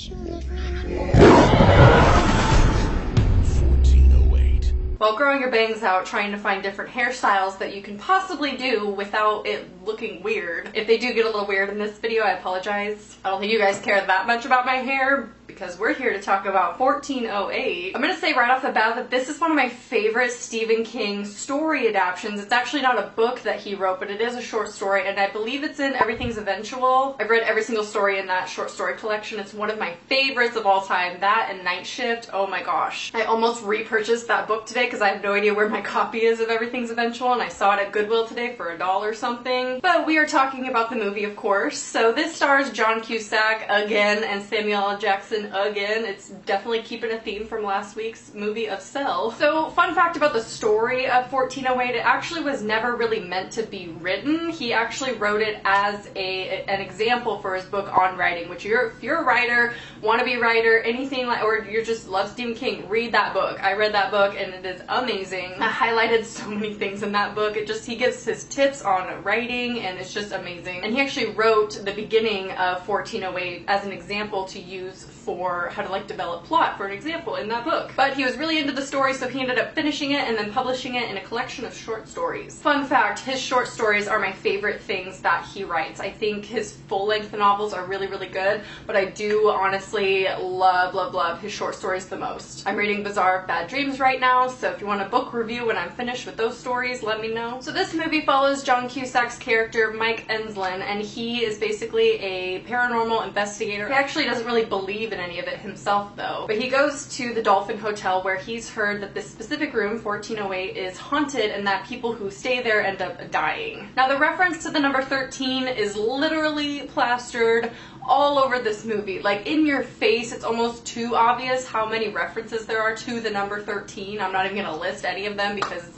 you live around? 1408. While growing your bangs out, trying to find different hairstyles that you can possibly do without it looking weird. If they do get a little weird in this video, I apologize. I don't think you guys care that much about my hair, because we're here to talk about 1408. I'm gonna say right off the bat that this is one of my favorite Stephen King story adaptations. It's actually not a book that he wrote, but it is a short story, and I believe it's in Everything's Eventual. I've read every single story in that short story collection. It's one of my favorites of all time. That and Night Shift, oh my gosh. I almost repurchased that book today because I have no idea where my copy is of Everything's Eventual, and I saw it at Goodwill today for $1 or something. But we are talking about the movie, of course. So this stars John Cusack again and Samuel L. Jackson again. It's definitely keeping a theme from last week's movie of Cell. So fun fact about the story of 1408, it actually was never really meant to be written. He actually wrote it as an example for his book on writing, which if you're a writer, wannabe writer, anything like, or you just love Stephen King, read that book. I read that book and it is amazing. I highlighted so many things in that book. He gives his tips on writing and it's just amazing. And he actually wrote the beginning of 1408 as an example to use for how to like develop plot for an example in that book. But he was really into the story, so he ended up finishing it and then publishing it in a collection of short stories. Fun fact, his short stories are my favorite things that he writes. I think his full-length novels are really, really good, but I do honestly love, love, love his short stories the most. I'm reading Bazaar of Bad Dreams right now, so if you want a book review when I'm finished with those stories, let me know. So this movie follows John Cusack's character, Mike Enslin, and he is basically a paranormal investigator. He actually doesn't really believe in any of it himself though, but he goes to the Dolphin Hotel where he's heard that this specific room, 1408, is haunted and that people who stay there end up dying. Now the reference to the number 13 is literally plastered all over this movie, like in your face. It's almost too obvious how many references there are to the number 13. I'm not even gonna list any of them because it's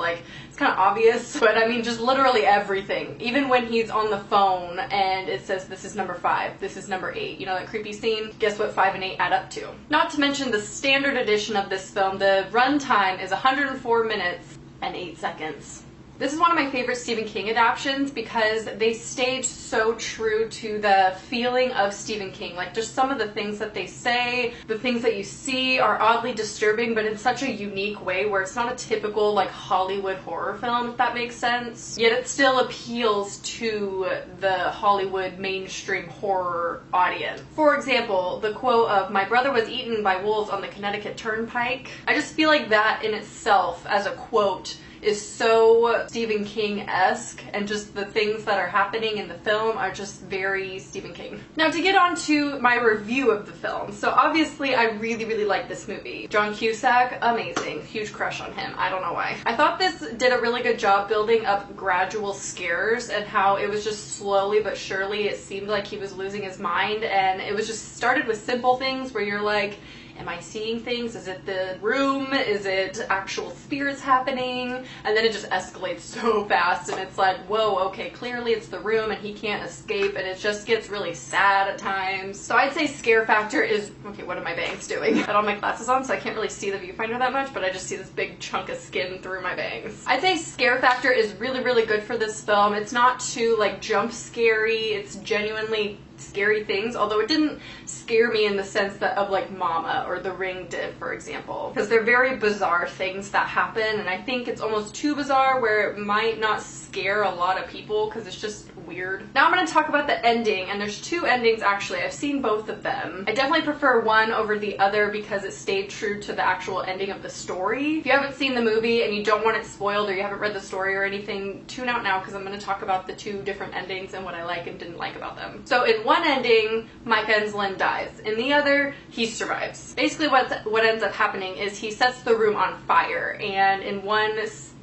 kind of obvious, but I mean just literally everything. Even when he's on the phone and it says this is number 5, this is number 8, you know that creepy scene? Guess what 5 and 8 add up to? Not to mention the standard edition of this film, the runtime is 104 minutes and 8 seconds. This is one of my favorite Stephen King adaptations because they stayed so true to the feeling of Stephen King. Like just some of the things that they say, the things that you see are oddly disturbing, but in such a unique way where it's not a typical like Hollywood horror film, if that makes sense. Yet it still appeals to the Hollywood mainstream horror audience. For example, the quote of "My brother was eaten by wolves on the Connecticut Turnpike." I just feel like that in itself as a quote is so Stephen King-esque, and just the things that are happening in the film are just very Stephen King. Now to get on to my review of the film. So obviously I really, really like this movie. John Cusack, amazing. Huge crush on him. I don't know why. I thought this did a really good job building up gradual scares and how it was just slowly but surely it seemed like he was losing his mind, and it was just started with simple things where you're like, am I seeing things? Is it the room? Is it actual spirits happening? And then it just escalates so fast and it's like, whoa, okay, clearly it's the room and he can't escape, and it just gets really sad at times. So I'd say scare factor is, okay, what are my bangs doing? I got all my glasses on so I can't really see the viewfinder that much, but I just see this big chunk of skin through my bangs. I'd say scare factor is really, really good for this film. It's not too like jump scary, it's genuinely scary things, although it didn't scare me in the sense that of like Mama or The Ring did, for example, because they're very bizarre things that happen, and I think it's almost too bizarre where it might not scare a lot of people because it's just weird. Now I'm going to talk about the ending, and there's two endings actually. I've seen both of them. I definitely prefer one over the other because it stayed true to the actual ending of the story. If you haven't seen the movie and you don't want it spoiled or you haven't read the story or anything, tune out now because I'm going to talk about the two different endings and what I like and didn't like about them. So in one ending, Mike Enslin dies. In the other, he survives. Basically what ends up happening is he sets the room on fire, and in one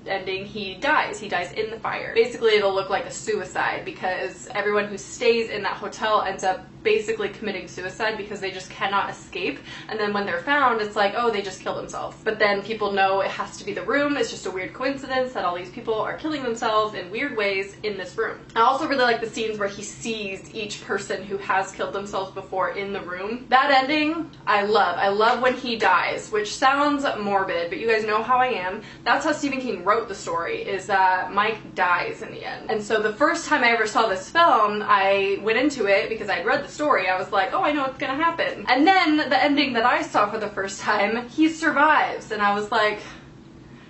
ending he dies. He dies in the fire. Basically it'll look like a suicide because everyone who stays in that hotel ends up basically committing suicide because they just cannot escape, and then when they're found it's like, oh, they just killed themselves. But then people know it has to be the room. It's just a weird coincidence that all these people are killing themselves in weird ways in this room. I also really like the scenes where he sees each person who has killed themselves before in the room. That ending I love. I love when he dies, which sounds morbid, but you guys know how I am. That's how Stephen King wrote the story, is that Mike dies in the end. And so the first time I ever saw this film, I went into it because I'd read the story. I was like, oh, I know what's gonna happen. And then the ending that I saw for the first time, he survives, and I was like,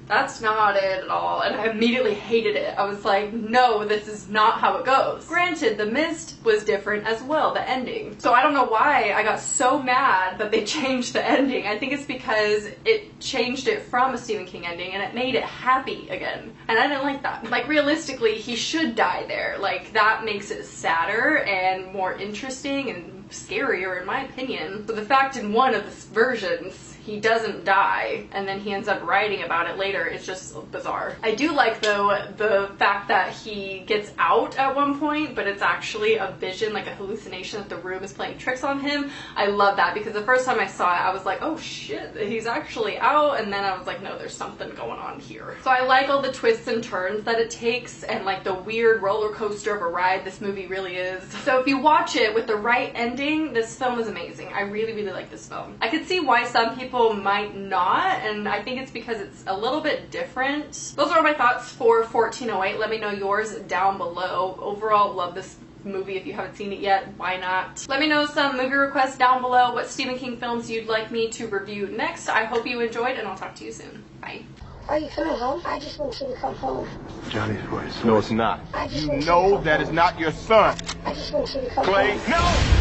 that's not it at all, and I immediately hated it. I was like, no, this is not how it goes. Granted, The Mist was different as well, the ending. So I don't know why I got so mad that they changed the ending. I think it's because it changed it from a Stephen King ending and it made it happy again. And I didn't like that. Like, realistically, he should die there. Like, that makes it sadder and more interesting and scarier in my opinion. So the fact in one of the versions he doesn't die and then he ends up writing about it later is just bizarre. I do like though the fact that he gets out at one point but it's actually a vision, like a hallucination, that the room is playing tricks on him. I love that because the first time I saw it I was like, oh shit, he's actually out, and then I was like, no, there's something going on here. So I like all the twists and turns that it takes and like the weird roller coaster of a ride this movie really is. So if you watch it with the right ending, this film is amazing. I really, really like this film. I could see why some people might not, and I think it's because it's a little bit different. Those are my thoughts for 1408. Let me know yours down below. Overall, love this movie. If you haven't seen it yet, why not? Let me know some movie requests down below, what Stephen King films you'd like me to review next. I hope you enjoyed, and I'll talk to you soon. Bye. Are you coming home? I just want you to come home. Johnny's voice. No, it's not. I just You want you to know come that home. is not your son. I just want you to come Clay, home. no!